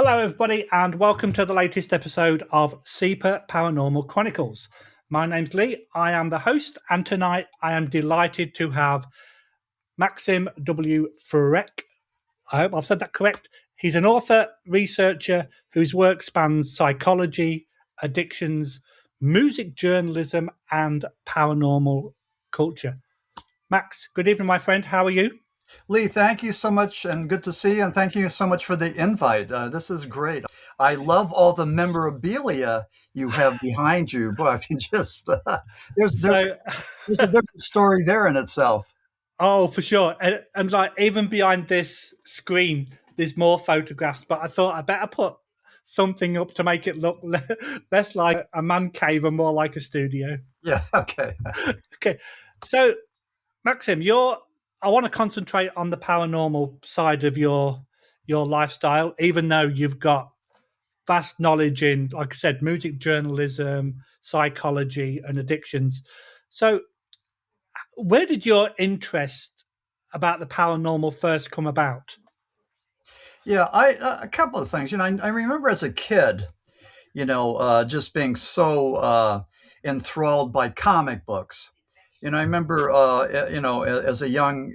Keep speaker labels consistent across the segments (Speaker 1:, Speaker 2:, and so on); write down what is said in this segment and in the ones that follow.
Speaker 1: Hello, everybody, and welcome to the latest episode of Super Paranormal Chronicles. My name's Lee. I am the host, and tonight I am delighted to have Maxim W. Furek. I hope I've said that correct. He's an author, researcher whose work spans psychology, addictions, music journalism, and paranormal culture. Max, good evening, my friend. How are you?
Speaker 2: Lee, thank you so much, and good to see you, and thank you so much for the invite. This is great. I love all the memorabilia you have behind you. Boy, I can just there's a different story there in itself.
Speaker 1: Oh, for sure. And like even behind this screen, there's more photographs, but I thought I better put something up to make it look less like a man cave and more like a studio.
Speaker 2: Yeah, okay.
Speaker 1: Okay. So, Maxim, I want to concentrate on the paranormal side of your lifestyle, even though you've got vast knowledge in, like I said, music journalism, psychology, and addictions. So, where did your interest about the paranormal first come about?
Speaker 2: Yeah, a couple of things. I remember as a kid, just being so enthralled by comic books. I remember, as a young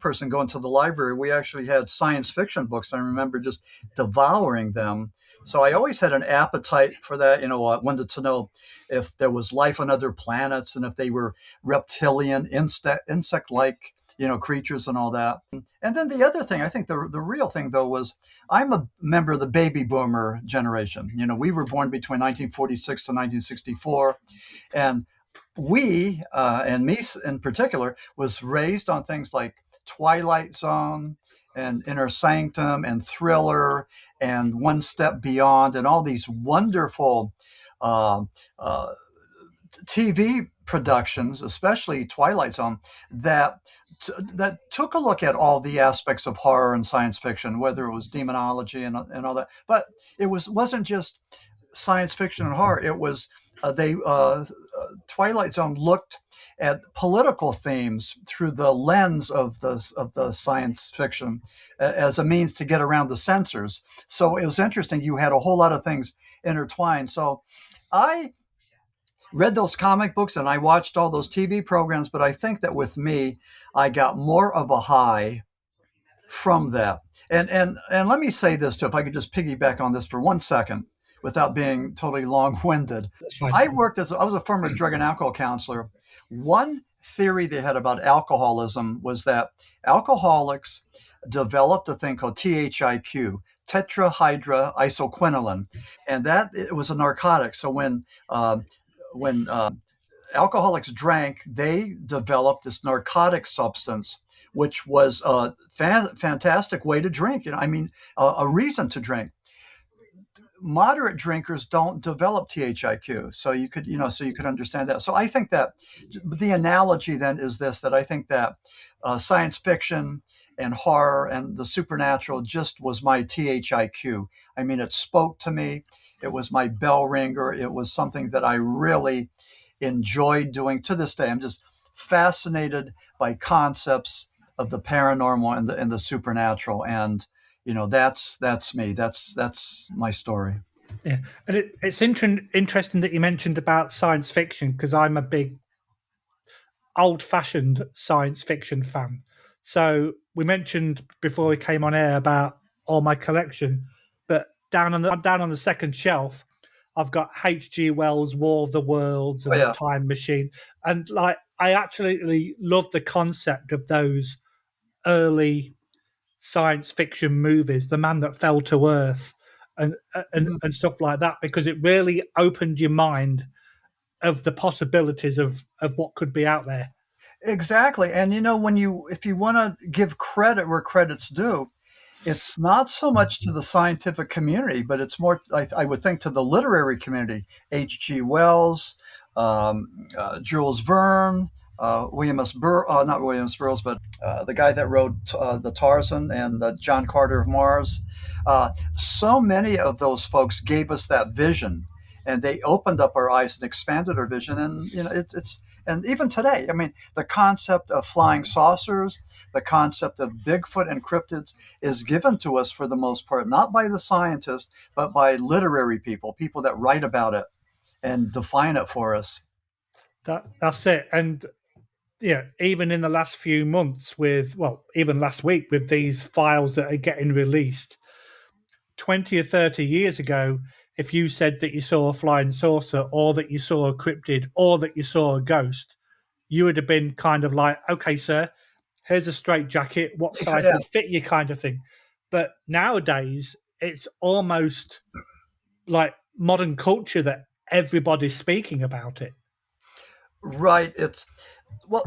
Speaker 2: person going to the library, we actually had science fiction books. I remember just devouring them. So I always had an appetite for that. Wanted to know if there was life on other planets and if they were reptilian, insect-like, creatures and all that. And then the other thing, I think the real thing though was I'm a member of the baby boomer generation. We were born between 1946 to 1964, and we, and me in particular, was raised on things like Twilight Zone and Inner Sanctum and Thriller and One Step Beyond and all these wonderful TV productions, especially Twilight Zone, that took a look at all the aspects of horror and science fiction, whether it was demonology and all that. But it wasn't just science fiction and horror. It was Twilight Zone looked at political themes through the lens of the science fiction as a means to get around the censors. So it was interesting. You had a whole lot of things intertwined. So I read those comic books and I watched all those TV programs, but I think that with me, I got more of a high from that. And let me say this too, if I could just piggyback on this for 1 second without being totally long-winded. I was a former drug and alcohol counselor. One theory they had about alcoholism was that alcoholics developed a thing called THIQ, tetrahydroisoquinoline, and that it was a narcotic. So when alcoholics drank, they developed this narcotic substance, which was a fantastic way to drink. A reason to drink. Moderate drinkers don't develop THIQ, so you could understand that. So I think that the analogy then is this: that I think that science fiction and horror and the supernatural just was my THIQ. It spoke to me. It was my bell ringer. It was something that I really enjoyed doing to this day. I'm just fascinated by concepts of the paranormal and the supernatural, and that's me. That's my story.
Speaker 1: Yeah, and it's interesting that you mentioned about science fiction, because I'm a big old-fashioned science fiction fan. So we mentioned before we came on air about all my collection, but down on the second shelf, I've got H.G. Wells' War of the Worlds and The Time Machine, and I absolutely love the concept of those early science fiction movies, The Man That Fell to Earth, and stuff like that, because it really opened your mind of the possibilities of what could be out there.
Speaker 2: Exactly. And if you want to give credit where credit's due, it's not so much to the scientific community, but it's more, I would think, to the literary community. H.G. Wells, Jules Verne, William S. Burroughs, not William S. Burroughs, but the guy that wrote the Tarzan and John Carter of Mars. So many of those folks gave us that vision. and they opened up our eyes and expanded our vision. And it's and even today, I mean, the concept of flying saucers, the concept of Bigfoot and cryptids is given to us for the most part, not by the scientists, but by literary people that write about it and define it for us.
Speaker 1: That's it. And even in the last few months even last week with these files that are getting released, 20 or 30 years ago, if you said that you saw a flying saucer or that you saw a cryptid or that you saw a ghost, you would have been kind of like, okay, sir, here's a straight jacket. What size will fit you kind of thing. But nowadays, it's almost like modern culture that everybody's speaking about it.
Speaker 2: Right. It's a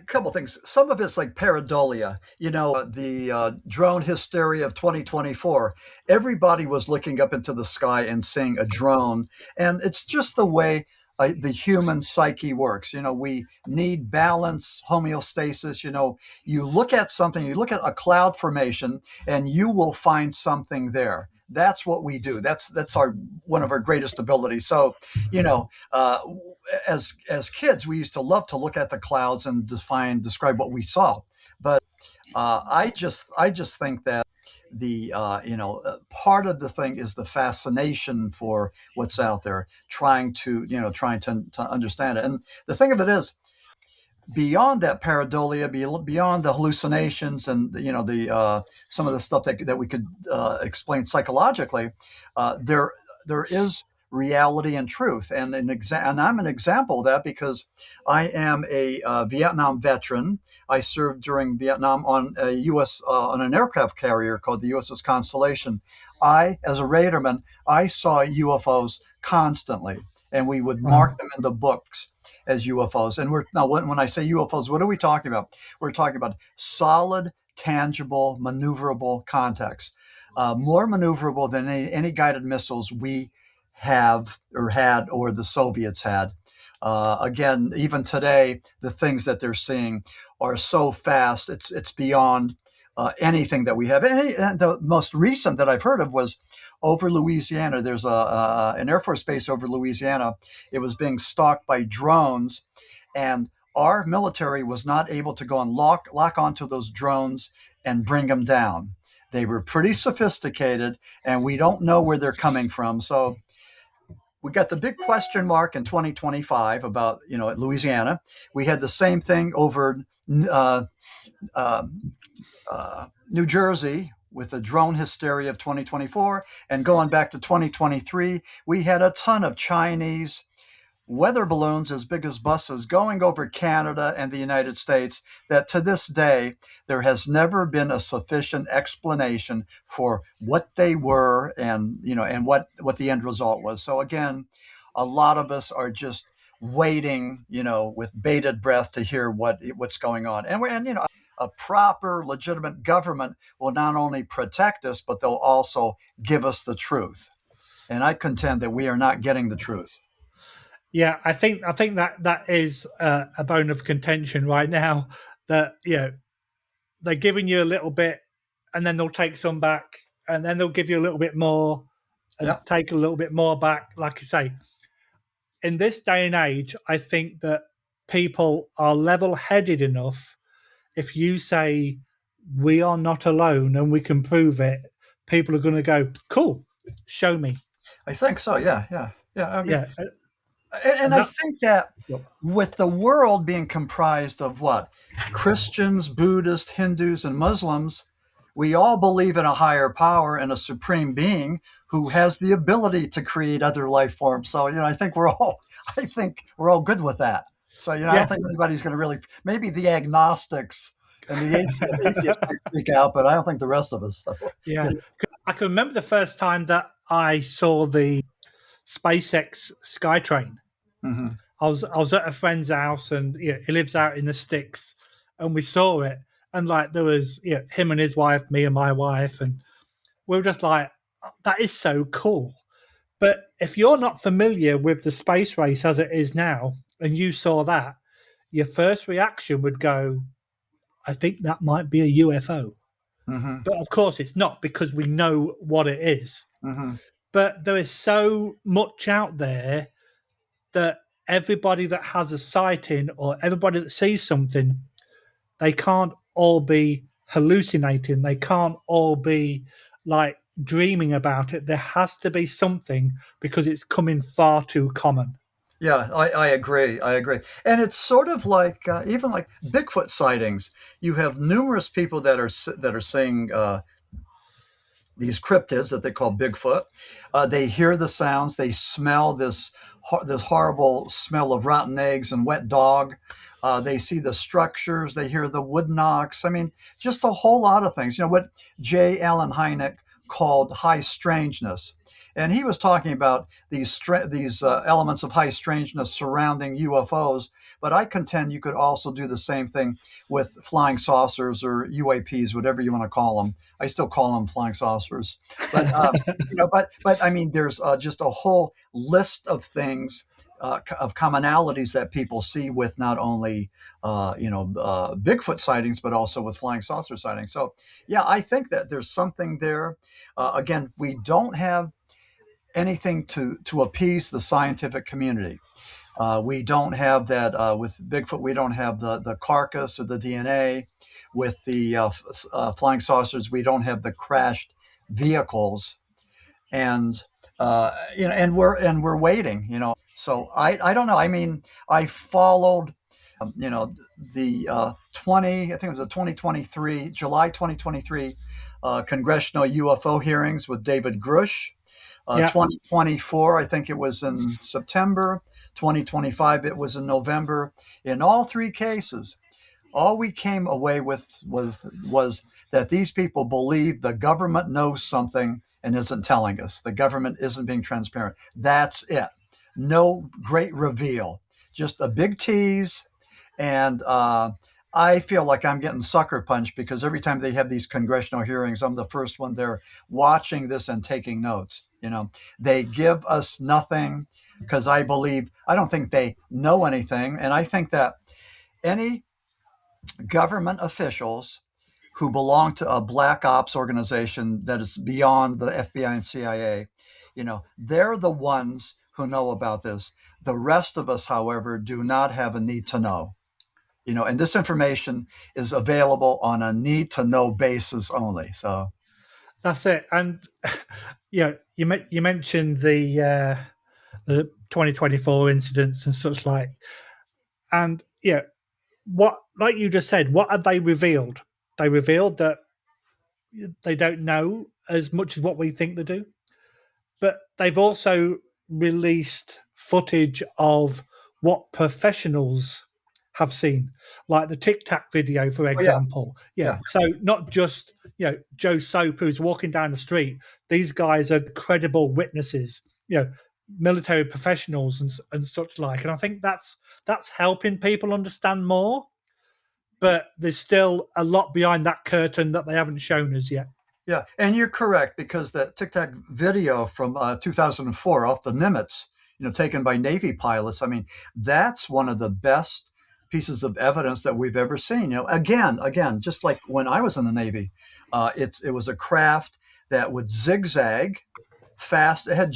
Speaker 2: couple things. Some of it's like pareidolia, the drone hysteria of 2024. Everybody was looking up into the sky and seeing a drone. And it's just the way the human psyche works. We need balance, homeostasis. You look at something, you look at a cloud formation, and you will find something there. That's what we do. That's one of our greatest abilities. So, as kids, we used to love to look at the clouds and describe what we saw. But I just think that the part of the thing is the fascination for what's out there, trying to understand it. And the thing of it is, beyond that pareidolia, beyond the hallucinations and the some of the stuff that we could explain psychologically, there is reality and truth. And and I'm an example of that because I am a Vietnam veteran. I served during Vietnam on a U.S. On an aircraft carrier called the USS Constellation. As a radarman, I saw UFOs constantly, and we would mark them in the books as UFOs. And when I say UFOs, what are we talking about? We're talking about solid, tangible, maneuverable contacts, more maneuverable than any guided missiles we have or had or the Soviets had. Again, even today, the things that they're seeing are so fast, it's beyond anything that we have. And the most recent that I've heard of was over Louisiana. There's an Air Force base over Louisiana. It was being stalked by drones, and our military was not able to go and lock onto those drones and bring them down. They were pretty sophisticated, and we don't know where they're coming from. So we got the big question mark in 2025 about, at Louisiana. We had the same thing over New Jersey with the drone hysteria of 2024. And going back to 2023, we had a ton of Chinese weather balloons as big as buses going over Canada and the United States, that to this day, there has never been a sufficient explanation for what they were and what the end result was. So again, a lot of us are just waiting, with bated breath to hear what's going on. And a proper, legitimate government will not only protect us, but they'll also give us the truth. And I contend that we are not getting the truth.
Speaker 1: Yeah, I think that is a bone of contention right now. That they're giving you a little bit, and then they'll take some back, and then they'll give you a little bit more, and take a little bit more back. Like I say, in this day and age, I think that people are level-headed enough. If you say we are not alone and we can prove it, people are going to go, "Cool, show me."
Speaker 2: I think so. Yeah. I mean, And I think that with the world being comprised of what? Christians, Buddhists, Hindus, and Muslims, we all believe in a higher power and a supreme being who has the ability to create other life forms. So, I think we're all good with that. So, I don't think anybody's going to really, maybe the agnostics and the atheists might freak out, but I don't think the rest of us.
Speaker 1: Yeah. I can remember the first time that I saw the SpaceX Skytrain.
Speaker 2: Mm-hmm.
Speaker 1: I was at a friend's house, and he lives out in the sticks, and we saw it, and there was him and his wife, me and my wife, and we were just like, that is so cool. But if you're not familiar with the space race as it is now, and you saw that, your first reaction would go, I think that might be a UFO.
Speaker 2: Mm-hmm.
Speaker 1: But of course it's not, because we know what it is.
Speaker 2: Mm-hmm.
Speaker 1: but there is so much out there that everybody that has a sighting or everybody that sees something, they can't all be hallucinating. They can't all be like dreaming about it. There has to be something because it's coming far too common.
Speaker 2: Yeah, I agree. I agree. And it's sort of like even like Bigfoot sightings. You have numerous people that are saying these cryptids that they call Bigfoot. They hear the sounds. They smell this horrible smell of rotten eggs and wet dog. They see the structures. They hear the wood knocks. I mean, just a whole lot of things. You know what J. Allen Hynek called high strangeness, and he was talking about these elements of high strangeness surrounding UFOs. But I contend you could also do the same thing with flying saucers or UAPs, whatever you want to call them. I still call them flying saucers, but but I mean, there's just a whole list of things, of commonalities that people see with not only Bigfoot sightings, but also with flying saucer sightings. So yeah, I think that there's something there. Again, we don't have anything to appease the scientific community. We don't have that with Bigfoot. We don't have the carcass or the DNA. With the flying saucers, we don't have the crashed vehicles, and we're waiting. So I don't know. I mean, I followed the 20 I think it was the 2023 July 2023 congressional UFO hearings with David Grush.
Speaker 1: Yeah,
Speaker 2: 2024, I think it was in September. 2025, it was in November. In all three cases, all we came away with was that these people believe the government knows something and isn't telling us. The government isn't being transparent. That's it. No great reveal, just a big tease. And I feel like I'm getting sucker punched because every time they have these congressional hearings, I'm the first one there watching this and taking notes. They give us nothing because I don't think they know anything. And I think that any government officials who belong to a black ops organization that is beyond the FBI and CIA, they're the ones who know about this. The rest of us, however, do not have a need to know. And this information is available on a need to know basis only. So
Speaker 1: that's it. And you mentioned the 2024 incidents and such like, and what, like you just said, what have they revealed? They revealed that they don't know as much as what we think they do, but they've also released footage of what professionals have seen, like the Tic-Tac video, for example. Yeah. So not just Joe Soap who's walking down the street. These guys are credible witnesses. Military professionals and such like. And I think that's helping people understand more. But there's still a lot behind that curtain that they haven't shown us yet.
Speaker 2: Yeah, and you're correct, because that Tic-Tac video from 2004 off the Nimitz, taken by Navy pilots, I mean, that's one of the best pieces of evidence that we've ever seen. Again, just like when I was in the Navy, it was a craft that would zigzag fast. It had,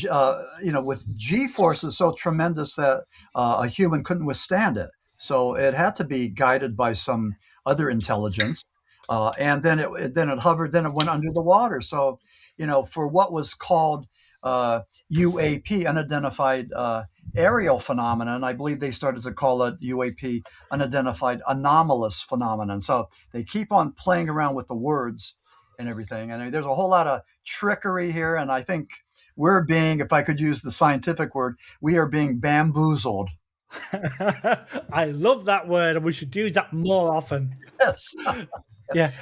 Speaker 2: with G forces so tremendous that a human couldn't withstand it. So it had to be guided by some other intelligence. And then it hovered, then it went under the water. So, for what was called UAP, unidentified aerial phenomenon, I believe they started to call it UAP, unidentified anomalous phenomenon. So they keep on playing around with the words and everything. And I mean, there's a whole lot of trickery here. And I think we're being, if I could use the scientific word, we are being bamboozled.
Speaker 1: I love that word, and we should use that more often.
Speaker 2: Yes.
Speaker 1: Yeah.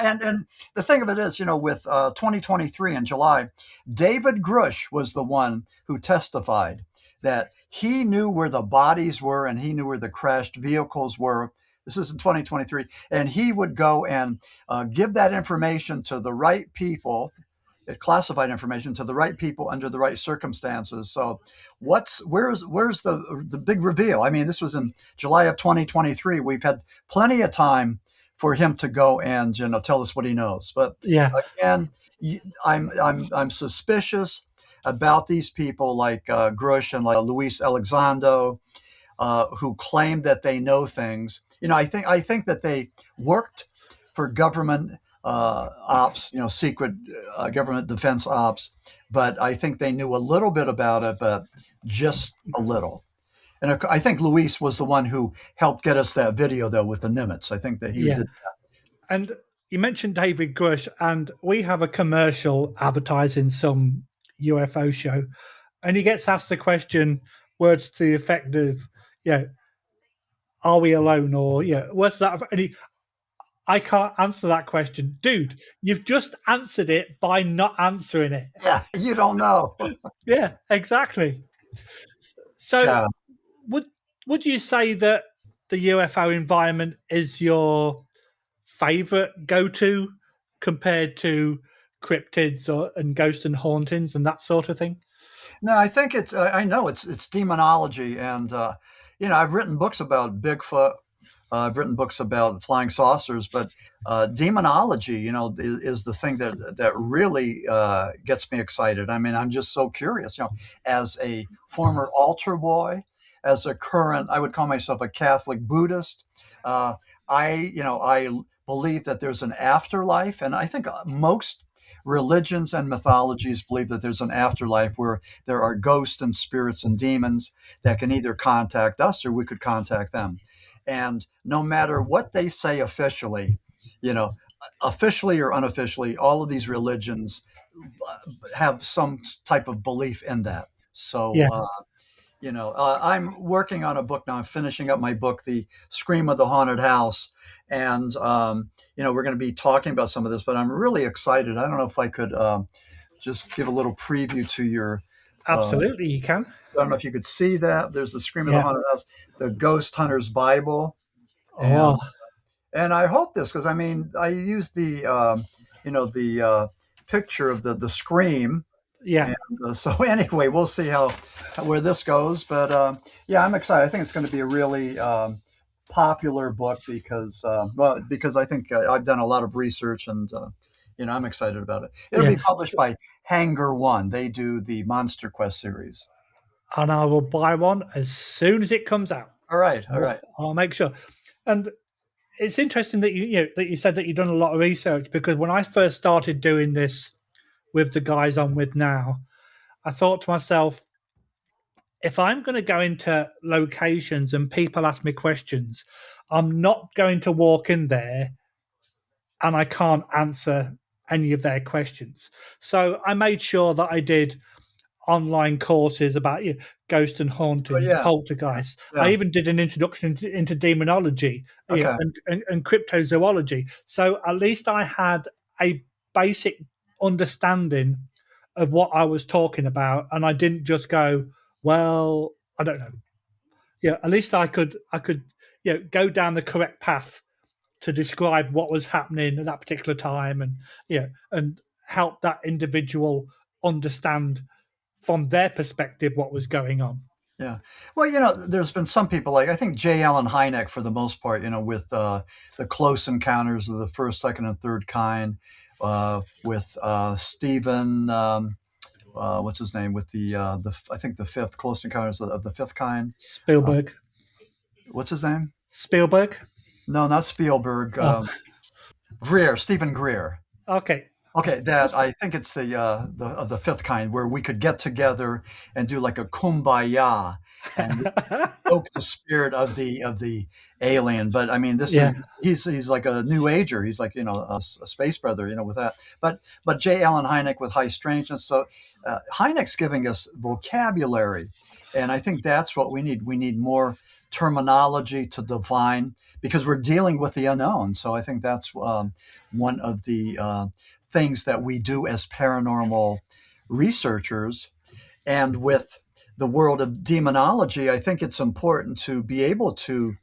Speaker 2: And the thing of it is, with 2023 in July, David Grush was the one who testified that he knew where the bodies were and he knew where the crashed vehicles were. This is in 2023. And he would go and give that information to the right people, classified information to the right people under the right circumstances. So where's the big reveal? I mean, this was in July of 2023. We've had plenty of time for him to go and tell us what he knows. But again, I'm suspicious. about these people like Grush and like Luis Elizondo, who claim that they know things. I think that they worked for government ops, secret government defense ops, but I think they knew a little bit about it, but just a little. And I think Luis was the one who helped get us that video, though, with the Nimitz. I think that he
Speaker 1: Yeah.
Speaker 2: did.
Speaker 1: And you mentioned David Grush, and we have a commercial advertising some UFO show, and he gets asked the question, words to the effect of, are we alone? Or, what's that? And I can't answer that question. Dude, you've just answered it by not answering it.
Speaker 2: Yeah, you don't know.
Speaker 1: Yeah, exactly. So
Speaker 2: Yeah.
Speaker 1: would you say that the UFO environment is your favorite go-to compared to cryptids and ghosts and hauntings and that sort of thing?
Speaker 2: No, I think it's. I know it's demonology, and I've written books about Bigfoot. I've written books about flying saucers, but demonology, is the thing that really gets me excited. I mean, I'm just so curious. As a former altar boy, as a current, I would call myself a Catholic Buddhist. I believe that there's an afterlife, and I think most religions and mythologies believe that there's an afterlife where there are ghosts and spirits and demons that can either contact us or we could contact them. And no matter what they say officially, officially or unofficially, all of these religions have some type of belief in that. So,
Speaker 1: Yeah.
Speaker 2: I'm working on a book now. I'm finishing up my book, The Scream of the Haunted House. And, we're going to be talking about some of this, but I'm really excited. I don't know if I could just give a little preview to your.
Speaker 1: Absolutely, you can.
Speaker 2: I don't know if you could see that. There's The Scream of the
Speaker 1: Yeah.
Speaker 2: Haunted House, the Ghost Hunter's Bible.
Speaker 1: Oh,
Speaker 2: And I hope this, because I used the picture of the scream.
Speaker 1: yeah.
Speaker 2: And, so anyway, we'll see where this goes. But I'm excited. I think it's going to be a really popular book because I think I've done a lot of research and I'm excited about it. It'll be published by Hanger One. They do the Monster Quest series.
Speaker 1: And I will buy one as soon as it comes out.
Speaker 2: All right.
Speaker 1: I'll make sure. And it's interesting that you said that you've done a lot of research, because when I first started doing this with the guys I'm with now, I thought to myself, if I'm going to go into locations and people ask me questions, I'm not going to walk in there and I can't answer any of their questions. So I made sure that I did online courses about ghost and hauntings, poltergeists.
Speaker 2: Yeah.
Speaker 1: I even did an introduction into demonology and cryptozoology. So at least I had a basic understanding of what I was talking about, and I didn't just go, well, I don't know. Yeah, at least I could go down the correct path to describe what was happening at that particular time, and help that individual understand from their perspective what was going on.
Speaker 2: Yeah. Well, there's been some people, like I think J. Allen Hynek, for the most part, with the close encounters of the first, second, and third kind, with Stephen, what's his name, with the I think the fifth, close encounters of the fifth kind.
Speaker 1: Spielberg.
Speaker 2: What's his name?
Speaker 1: Spielberg?
Speaker 2: No, not Spielberg. Stephen Greer.
Speaker 1: Okay.
Speaker 2: That I think it's the fifth kind, where we could get together and do like a kumbaya and evoke the spirit of the alien. But I mean, he's like a new ager. He's like a space brother, with that. But J. Allen Hynek with High Strangeness. So Hynek's giving us vocabulary, and I think that's what we need. We need more terminology to define, because we're dealing with the unknown. So I think that's one of the things that we do as paranormal researchers. And with the world of demonology, I think it's important to be able to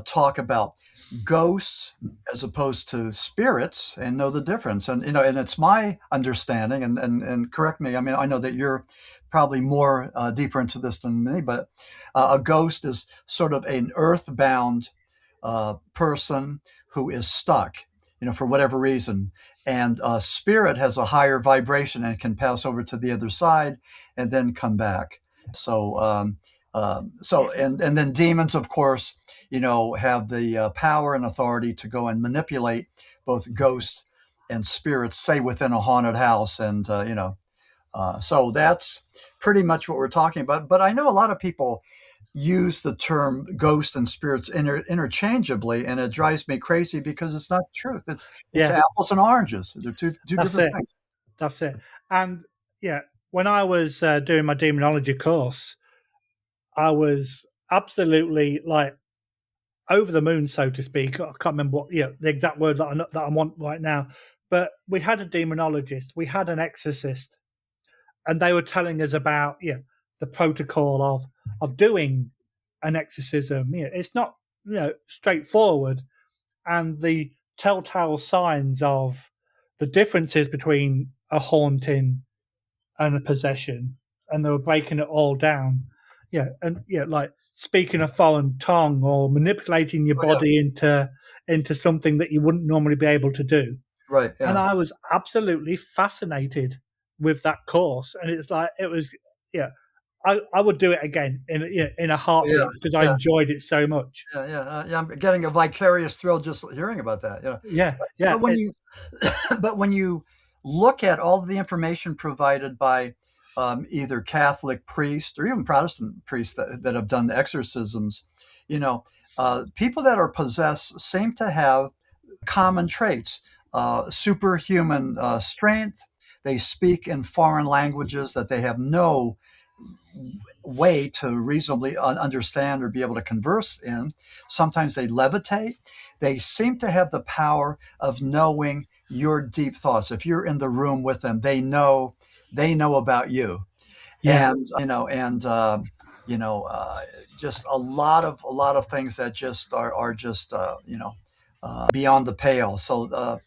Speaker 2: talk about ghosts as opposed to spirits and know the difference. And and it's my understanding, and correct me, I know that you're probably more deeper into this than me, but a ghost is sort of an earthbound person who is stuck for whatever reason. And spirit has a higher vibration and can pass over to the other side and then come back. So, and then demons, of course, have the power and authority to go and manipulate both ghosts and spirits, say within a haunted house, and so that's pretty much what we're talking about. But I know a lot of people use the term ghost and spirits interchangeably, and it drives me crazy because it's not the truth. It's
Speaker 1: Yeah,
Speaker 2: apples and oranges. They're two
Speaker 1: that's
Speaker 2: different
Speaker 1: it.
Speaker 2: things.
Speaker 1: That's it. And yeah, when I was doing my demonology course, I was absolutely like over the moon, so to speak. I can't remember what the exact word that I want right now. But we had a demonologist, we had an exorcist, and they were telling us about the protocol of doing an exorcism. It's not straightforward, and the telltale signs of the differences between a haunting and a possession, and they were breaking it all down. Like speaking a foreign tongue or manipulating your
Speaker 2: Oh, yeah.
Speaker 1: body into something that you wouldn't normally be able to do.
Speaker 2: Right.
Speaker 1: And
Speaker 2: Yeah.
Speaker 1: I was absolutely fascinated with that course, and it's like it was I would do it again in a heartbeat
Speaker 2: Yeah.
Speaker 1: because I
Speaker 2: Yeah.
Speaker 1: enjoyed it so much.
Speaker 2: Yeah. I'm getting a vicarious thrill just hearing about that.
Speaker 1: Yeah, yeah,
Speaker 2: But when you but when you look at all of the information provided by either Catholic priests or even Protestant priests that have done exorcisms, people that are possessed seem to have common traits: superhuman strength. They speak in foreign languages that they have no way to reasonably understand or be able to converse in. Sometimes they levitate. They seem to have the power of knowing your deep thoughts. If you're in the room with them, they know about you.
Speaker 1: yeah.
Speaker 2: And just a lot of things that just are just beyond the pale. So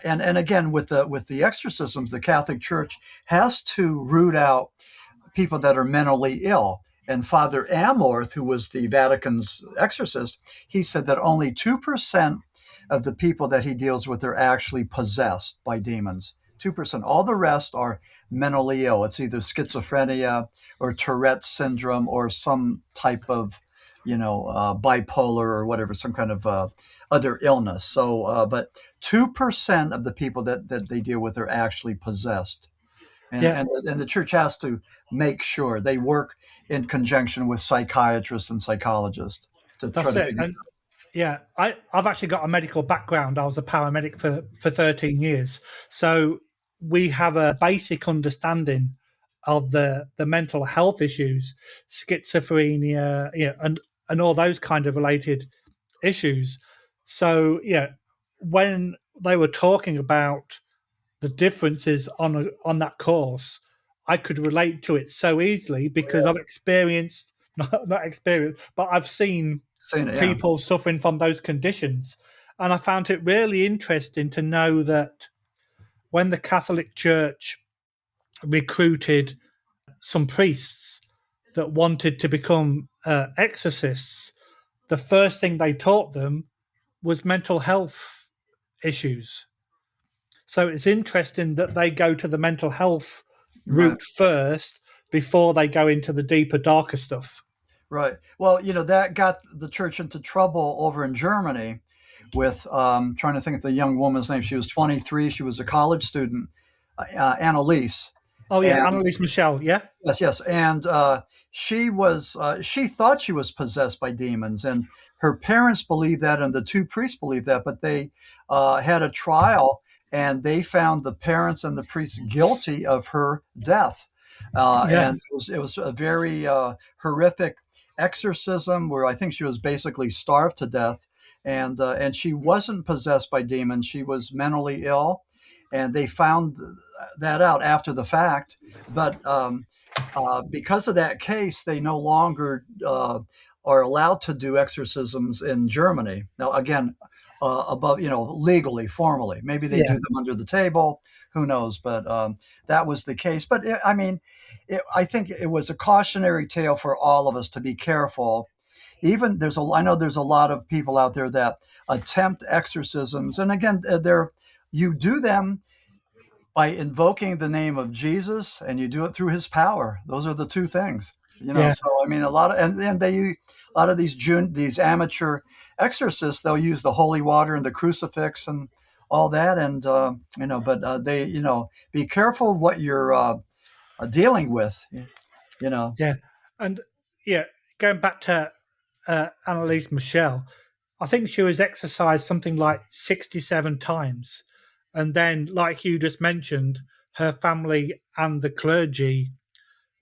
Speaker 2: and again, with the exorcisms, the Catholic Church has to root out people that are mentally ill. And Father Amorth, who was the Vatican's exorcist, he said that only 2% of the people that he deals with are actually possessed by demons. 2%. All the rest are mentally ill. It's either schizophrenia or Tourette's syndrome or some type of, bipolar or whatever, some kind of other illness. So, but 2% of the people that they deal with are actually possessed. And,
Speaker 1: Yeah,
Speaker 2: and and the church has to make sure they work in conjunction with psychiatrists and psychologists to try
Speaker 1: that's
Speaker 2: to
Speaker 1: it.
Speaker 2: figure.
Speaker 1: And yeah, I've actually got a medical background. I was a paramedic for 13 years. So we have a basic understanding of the mental health issues, schizophrenia, and all those kind of related issues. So when they were talking about the differences on that course, I could relate to it so easily because
Speaker 2: Yeah,
Speaker 1: I've experienced not experienced, but I've seen
Speaker 2: saying it, yeah,
Speaker 1: people suffering from those conditions. And I found it really interesting to know that when the Catholic Church recruited some priests that wanted to become exorcists, the first thing they taught them was mental health issues. So it's interesting that they go to the mental health
Speaker 2: right.
Speaker 1: route first before they go into the deeper, darker stuff.
Speaker 2: Right. Well, that got the church into trouble over in Germany with trying to think of the young woman's name. She was 23. She was a college student, Annelise.
Speaker 1: Oh yeah,
Speaker 2: And
Speaker 1: Annelise Michel. Yeah,
Speaker 2: yes. And she thought she was possessed by demons, and her parents believed that, and the two priests believed that. But they had a trial, and they found the parents and the priests guilty of her death.
Speaker 1: yeah,
Speaker 2: And it was a very horrific exorcism where I think she was basically starved to death, and she wasn't possessed by demons. She was mentally ill, and they found that out after the fact. But because of that case, they no longer are allowed to do exorcisms in Germany. Now, again, above, legally, formally. Maybe they do
Speaker 1: yeah,
Speaker 2: them under the table. Who knows? But that was the case. But I mean, I think it was a cautionary tale for all of us to be careful even I know there's a lot of people out there that attempt exorcisms, and again, you do them by invoking the name of Jesus, and you do it through his power. Those are the two things,
Speaker 1: Yeah,
Speaker 2: so I mean, a lot of, and a lot of these amateur exorcists, they'll use the holy water and the crucifix and all that, and but they, be careful of what you're dealing with, you know.
Speaker 1: yeah, and yeah, going back to Annelise Michel, I think she was exercised something like 67 times. And then, like you just mentioned, her family and the clergy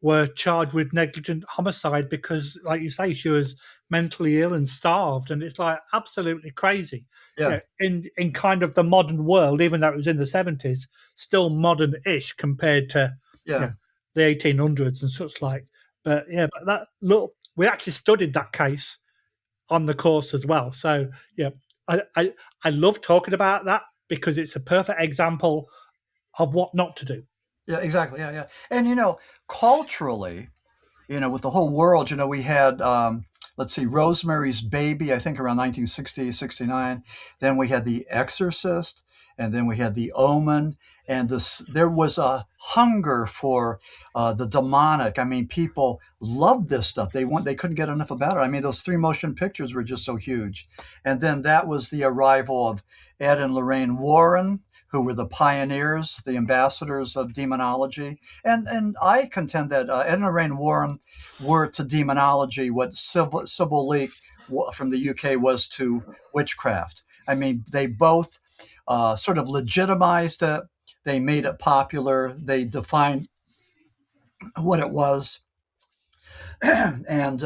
Speaker 1: were charged with negligent homicide because, like you say, she was mentally ill and starved. And it's like absolutely crazy.
Speaker 2: Yeah,
Speaker 1: Yeah, in kind of the modern world, even though it was in the 70s, still modern ish compared to
Speaker 2: yeah.
Speaker 1: yeah, the 1800s and such like. But yeah, but that look, we actually studied that case on the course as well. So yeah, I love talking about that because it's a perfect example of what not to do.
Speaker 2: Yeah, exactly. Yeah, yeah. And culturally, with the whole world, we had, let's see, Rosemary's Baby, I think around 1960, 69. Then we had The Exorcist, and then we had The Omen. And there was a hunger for the demonic. I mean, people loved this stuff. They couldn't get enough about it. I mean, those three motion pictures were just so huge. And then that was the arrival of Ed and Lorraine Warren, who were the pioneers, the ambassadors of demonology. And I contend that Ed and Lorraine Warren were to demonology what Sybil Leek from the UK was to witchcraft. I mean, they both sort of legitimized it. They made it popular. They defined what it was, and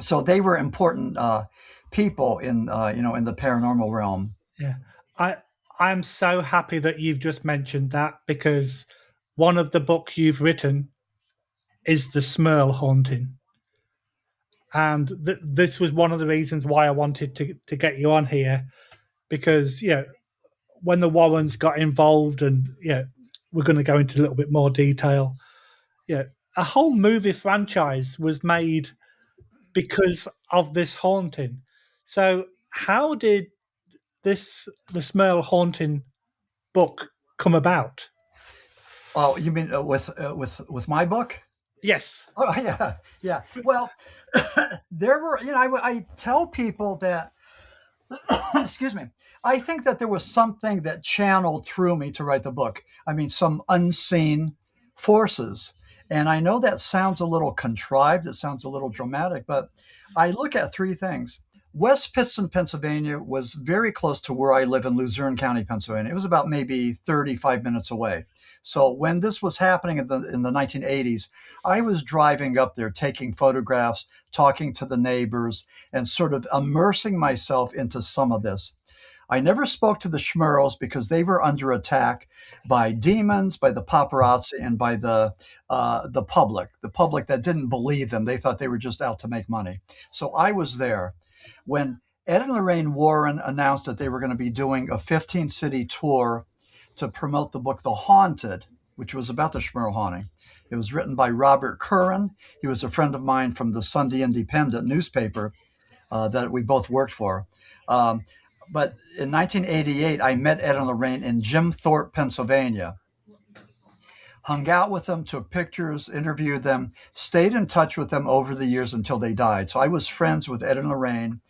Speaker 2: so they were important people in in the paranormal realm.
Speaker 1: Yeah, I I'm so happy that you've just mentioned that because one of the books you've written is the Smurl Haunting, and this was one of the reasons why I wanted to get you on here because when the Warrens got involved and we're going to go into a little bit more detail. A whole movie franchise was made because of this haunting. So how did the Smurl Haunting book come about?
Speaker 2: Oh, you mean with my book?
Speaker 1: Yes.
Speaker 2: Oh, yeah, yeah. Well, there were, I tell people that, excuse me, I think that there was something that channeled through me to write the book. I mean, some unseen forces. And I know that sounds a little contrived, it sounds a little dramatic, but I look at three things. West Pittston, Pennsylvania was very close to where I live in Luzerne County, Pennsylvania. It was about maybe 35 minutes away. So when this was happening in the 1980s, I was driving up there, taking photographs, talking to the neighbors, and sort of immersing myself into some of this. I never spoke to the Schmerls because they were under attack by demons, by the paparazzi, and by the public that didn't believe them. They thought they were just out to make money. So I was there. When Ed and Lorraine Warren announced that they were going to be doing a 15-city tour to promote the book The Haunted, which was about the Smurl haunting. It was written by Robert Curran. He was a friend of mine from the Sunday Independent newspaper that we both worked for. But in 1988, I met Ed and Lorraine in Jim Thorpe, Pennsylvania. Hung out with them, took pictures, interviewed them, stayed in touch with them over the years until they died. So I was friends with Ed and Lorraine.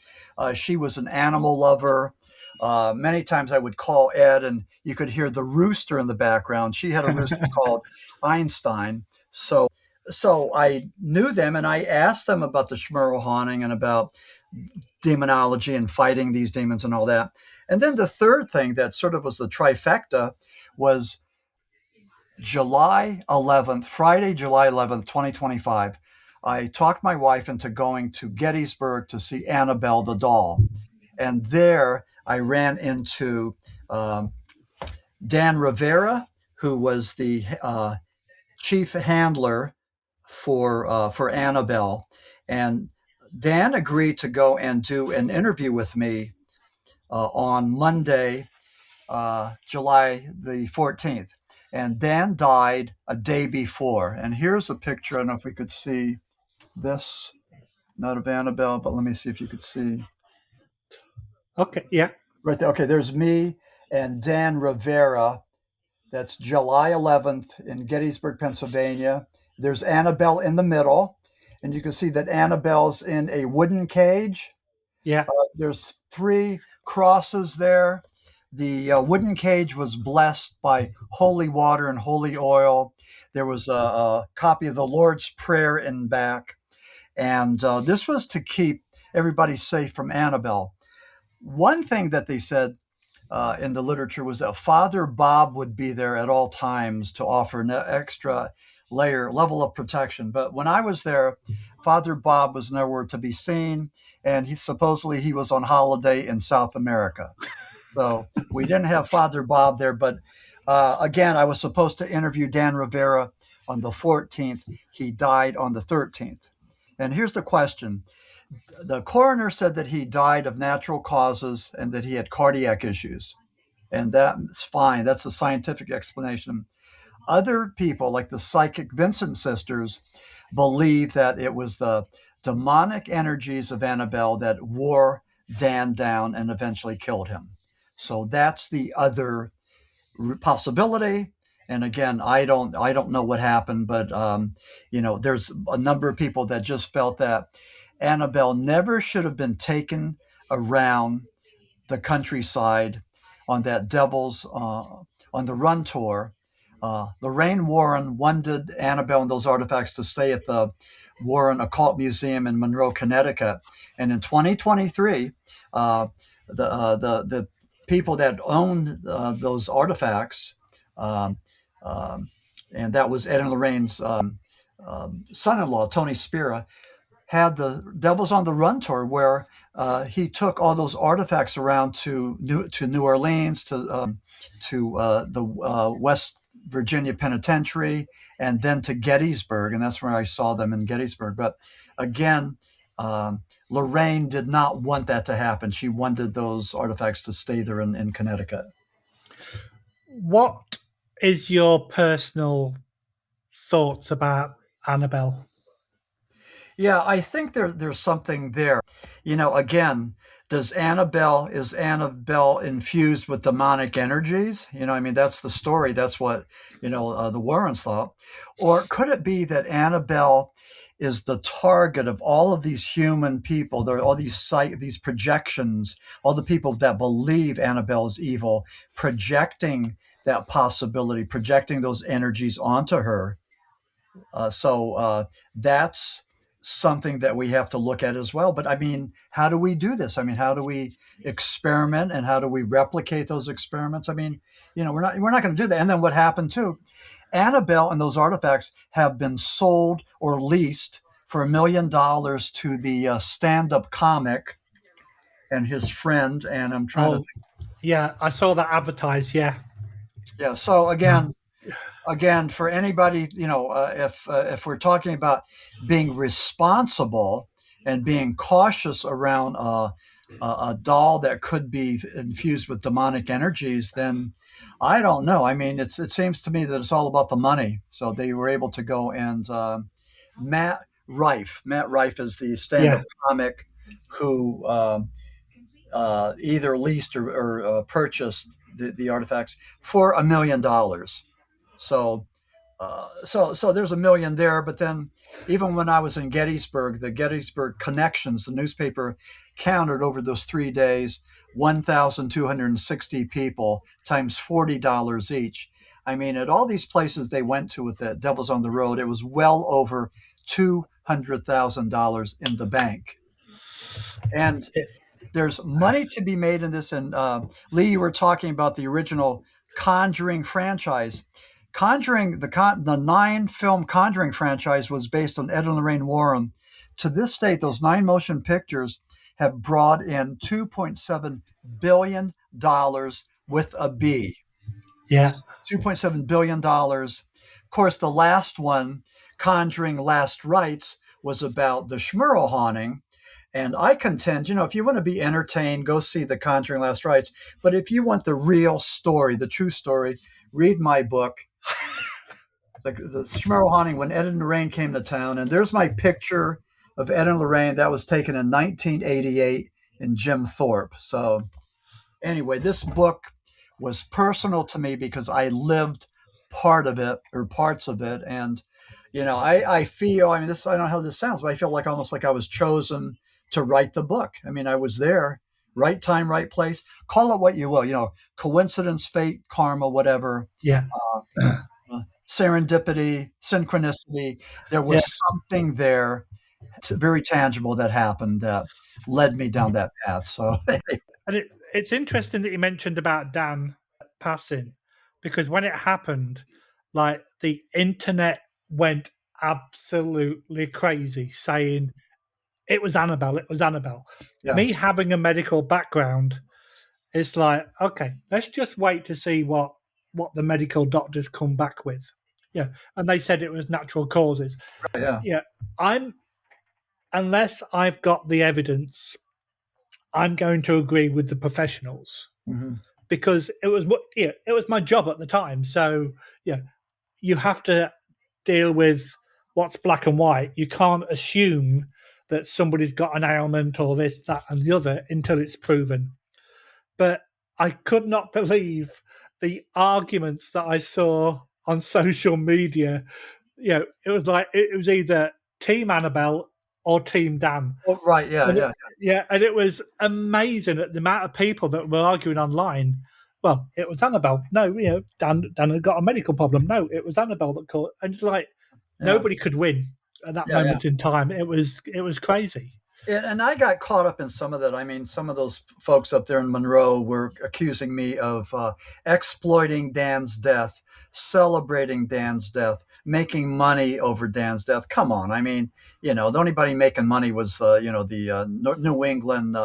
Speaker 2: She was an animal lover. Many times I would call Ed and you could hear the rooster in the background. She had a rooster called Einstein. So I knew them and I asked them about the Smurl haunting and about demonology and fighting these demons and all that. And then the third thing that sort of was the trifecta was Friday, July 11th, 2025. I talked my wife into going to Gettysburg to see Annabelle the Doll. And there I ran into Dan Rivera, who was the chief handler for Annabelle. And Dan agreed to go and do an interview with me on Monday, July the 14th. And Dan died a day before. And here's a picture. I don't know if we could see this. not of Annabelle, but let me see if you could see.
Speaker 1: Okay, yeah.
Speaker 2: Right there. Okay, there's me and Dan Rivera. That's July 11th in Gettysburg, Pennsylvania. There's Annabelle in the middle, and you can see that Annabelle's in a wooden cage.
Speaker 1: Yeah.
Speaker 2: There's 3 crosses there. The wooden cage was blessed by holy water and holy oil. There was a copy of the Lord's Prayer in back. And this was to keep everybody safe from Annabelle. One thing that they said in the literature was that Father Bob would be there at all times to offer an extra level of protection. But when I was there, Father Bob was nowhere to be seen, and he was on holiday in South America. So we didn't have Father Bob there. But again, I was supposed to interview Dan Rivera on the 14th. He died on the 13th. And here's the question. The coroner said that he died of natural causes and that he had cardiac issues. And that's fine. That's the scientific explanation. Other people, like the psychic Vincent sisters, believe that it was the demonic energies of Annabelle that wore Dan down and eventually killed him. So that's the other possibility. And again, I don't know what happened, but there's a number of people that just felt that Annabelle never should have been taken around the countryside on that Devil's on the Run tour. Lorraine Warren wanted Annabelle and those artifacts to stay at the Warren Occult Museum in Monroe, Connecticut. And in 2023, the people that owned those artifacts, and that was Ed and Lorraine's son-in-law, Tony Spira, had the Devils on the Run tour where he took all those artifacts around to New Orleans, to the West Virginia Penitentiary, and then to Gettysburg, and that's where I saw them in Gettysburg. But again, Lorraine did not want that to happen. She wanted those artifacts to stay there in Connecticut.
Speaker 1: What is your personal thoughts about Annabelle?
Speaker 2: Yeah, I think there's something there. Again, is Annabelle infused with demonic energies? That's the story. That's what, the Warrens thought. Or could it be that Annabelle is the target of all of these human people? There are all these projections, all the people that believe Annabelle is evil, projecting that possibility, projecting those energies onto her. So that's something that we have to look at as well. But how do we do this? How do we experiment, and how do we replicate those experiments? We're not going to do that. And then what happened too? Annabelle and those artifacts have been sold or leased for $1 million to the stand-up comic and his friend. And I'm trying to think.
Speaker 1: Yeah, I saw that advertised. Yeah.
Speaker 2: Yeah. So again, for anybody, if we're talking about being responsible and being cautious around a doll that could be infused with demonic energies, then I don't know. It seems to me that it's all about the money. So they were able to go and Matt Rife is the stand-up comic who either leased or purchased the artifacts for $1 million. So there's $1 million there. But then even when I was in Gettysburg, the Gettysburg Connections, the newspaper, counted over those 3 days 1,260 people times $40 each. At all these places they went to with the Devils on the Road, it was well over $200,000 in the bank. And there's money to be made in this. And Lee, you were talking about the original Conjuring franchise. Conjuring, the 9-film Conjuring franchise was based on Ed and Lorraine Warren. To this date, those 9 motion pictures have brought in $2.7 billion with a B.
Speaker 1: Yeah.
Speaker 2: $2.7 billion. Of course, the last one, Conjuring Last Rites, was about the Smurl haunting. And I contend, if you want to be entertained, go see The Conjuring Last Rites. But if you want the real story, the true story, read my book, the Smurl haunting, when Ed and Lorraine came to town. And there's my picture of Ed and Lorraine. That was taken in 1988 in Jim Thorpe. So anyway, this book was personal to me because I lived part of it or parts of it. And, I feel, I mean, I don't know how this sounds, but I feel like almost like I was chosen to write the book. I mean, I was there, right time, right place, call it what you will, coincidence, fate, karma, whatever,
Speaker 1: Yeah.
Speaker 2: serendipity, synchronicity. There was something there very tangible that happened that led me down that path. So,
Speaker 1: And it's interesting that you mentioned about Dan passing, because when it happened, like the internet went absolutely crazy saying it was Annabelle, it was Annabelle.
Speaker 2: yeah.
Speaker 1: Me having a medical background, it's like, okay, let's just wait to see what the medical doctors come back with. Yeah. And they said it was natural causes.
Speaker 2: Yeah.
Speaker 1: Yeah. Unless I've got the evidence, I'm going to agree with the professionals, because it was my job at the time. So you have to deal with what's black and white. You can't assume that somebody's got an ailment or this, that, and the other until it's proven. But I could not believe the arguments that I saw on social media. It was like it was either Team Annabelle or Team Dan.
Speaker 2: Oh, right. Yeah.
Speaker 1: And it was amazing at the amount of people that were arguing online. Well, it was Annabelle. No, Dan had got a medical problem. No, it was Annabelle that caught. And it's like nobody could win at that moment in time. It was crazy.
Speaker 2: And I got caught up in some of that. I mean, some of those folks up there in Monroe were accusing me of exploiting Dan's death, celebrating Dan's death, making money over Dan's death. Come on. I mean, the only body making money was, the New England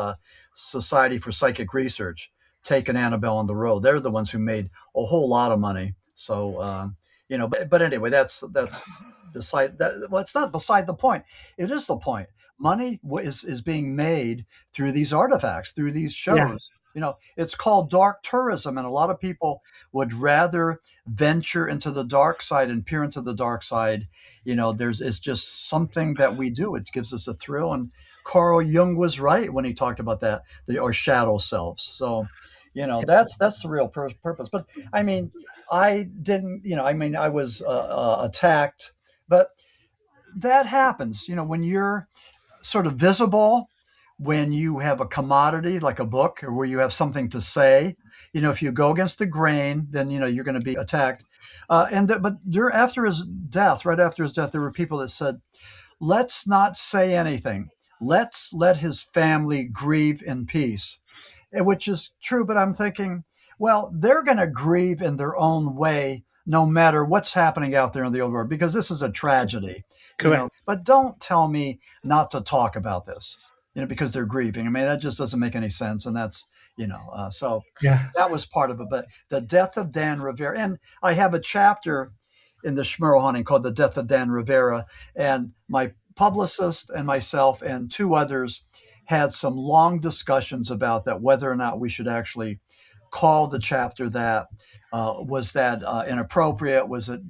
Speaker 2: Society for Psychic Research taking Annabelle on the road. They're the ones who made a whole lot of money. So, but anyway, that's beside that. Well, it's not beside the point. It is the point. Money is being made through these artifacts, through these shows. It's called dark tourism, and a lot of people would rather venture into the dark side and peer into the dark side. It's just something that we do. It gives us a thrill. And Carl Jung was right when he talked about that, our shadow selves. So, that's the real purpose. But I mean, I didn't, I was attacked, but that happens, when you're sort of visible, when you have a commodity like a book or where you have something to say. If you go against the grain, then you're going to be attacked. But right after his death, there were people that said, "Let's not say anything. Let's let his family grieve in peace," which is true. But I'm thinking, well, they're going to grieve in their own way, no matter what's happening out there in the old world, because this is a tragedy.
Speaker 1: Correct.
Speaker 2: But don't tell me not to talk about this, because they're grieving. I mean, that just doesn't make any sense. And that's, so that was part of it. But the death of Dan Rivera, and I have a chapter in the Smurl Haunting called The Death of Dan Rivera. And my publicist and myself and two others had some long discussions about that, whether or not we should actually call the chapter that. Was that inappropriate? Was it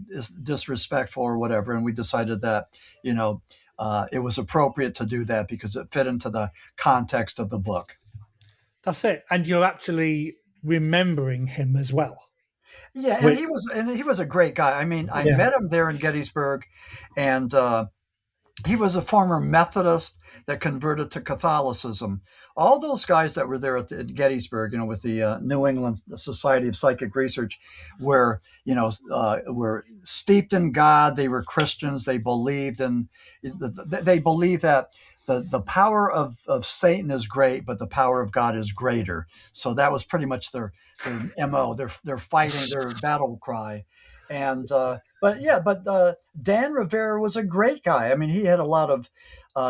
Speaker 2: disrespectful or whatever? And we decided that, it was appropriate to do that because it fit into the context of the book.
Speaker 1: That's it. And you're actually remembering him as well.
Speaker 2: Yeah, and he was a great guy. I mean, I met him there in Gettysburg, and he was a former Methodist that converted to Catholicism. All those guys that were there at Gettysburg, with the New England Society of Psychic Research, were steeped in God. They were Christians. They believed that the power of Satan is great, but the power of God is greater. So that was pretty much their MO. They're fighting, their battle cry. And but Dan Rivera was a great guy. I mean, he had a lot of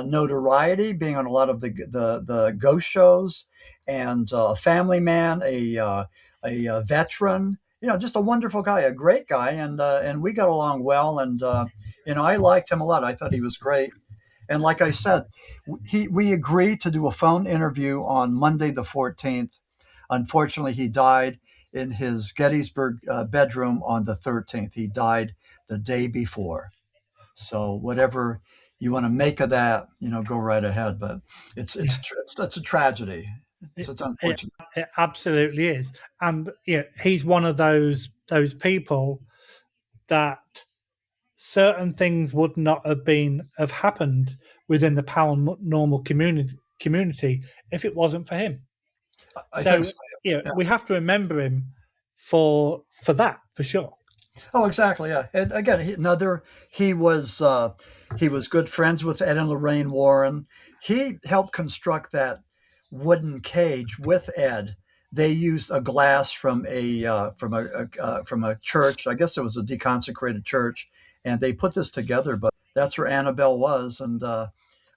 Speaker 2: notoriety, being on a lot of the ghost shows, and a family man, a veteran. Just a wonderful guy, a great guy, and we got along well. And I liked him a lot. I thought he was great. And like I said, we agreed to do a phone interview on Monday the 14th. Unfortunately, he died in his Gettysburg bedroom on the 13th. He died the day before. So whatever, you want to make of that, go right ahead. But it's a tragedy. It's
Speaker 1: It,
Speaker 2: unfortunate.
Speaker 1: it absolutely is, and he's one of those people that certain things would not have happened within the paranormal community if it wasn't for him.
Speaker 2: I
Speaker 1: So
Speaker 2: think, yeah.
Speaker 1: we have to remember him for that, for sure.
Speaker 2: Oh, exactly. Yeah. And again, he was good friends with Ed and Lorraine Warren. He helped construct that wooden cage with Ed. They used a glass from a church. I guess it was a deconsecrated church, and they put this together. But that's where Annabelle was, and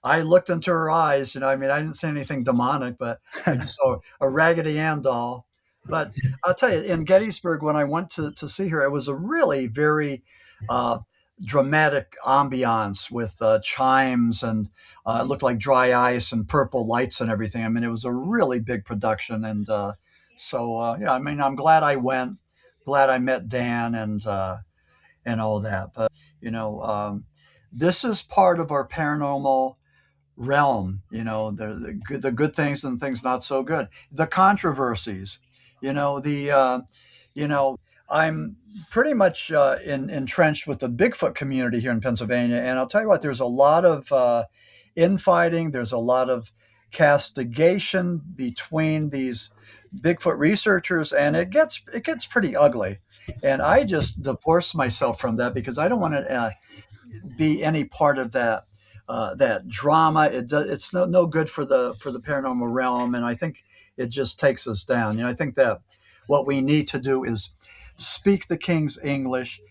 Speaker 2: I looked into her eyes. I mean, I didn't see anything demonic, but I just saw a Raggedy Ann doll. But I'll tell you, in Gettysburg, when I went to see her, it was a really very uh, dramatic ambiance with chimes, and it looked like dry ice and purple lights and everything. I mean, it was a really big production. And I mean, I'm glad I went, glad I met Dan and all that. But, this is part of our paranormal realm, the good things and things not so good, the controversies, the I'm pretty much entrenched with the Bigfoot community here in Pennsylvania, and I'll tell you what, there's a lot of infighting, there's a lot of castigation between these Bigfoot researchers, and it gets pretty ugly. And I just divorced myself from that because I don't want to be any part of that drama. It's no good for the paranormal realm, and I think it just takes us down. I think that what we need to do is speak the King's English,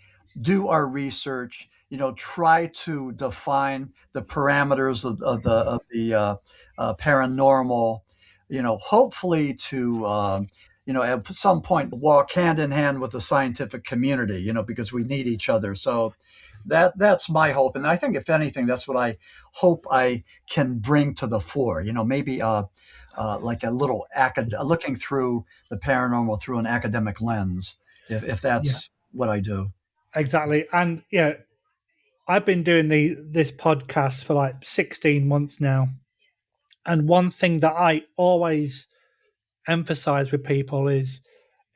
Speaker 2: do our research. Try to define the parameters of the paranormal. Hopefully to at some point walk hand in hand with the scientific community. Because we need each other. So that's my hope, and I think if anything, that's what I hope I can bring to the fore. Maybe like a little looking through the paranormal through an academic lens, if that's what I do.
Speaker 1: Exactly, and I've been doing this podcast for like 16 months now, and one thing that I always emphasize with people is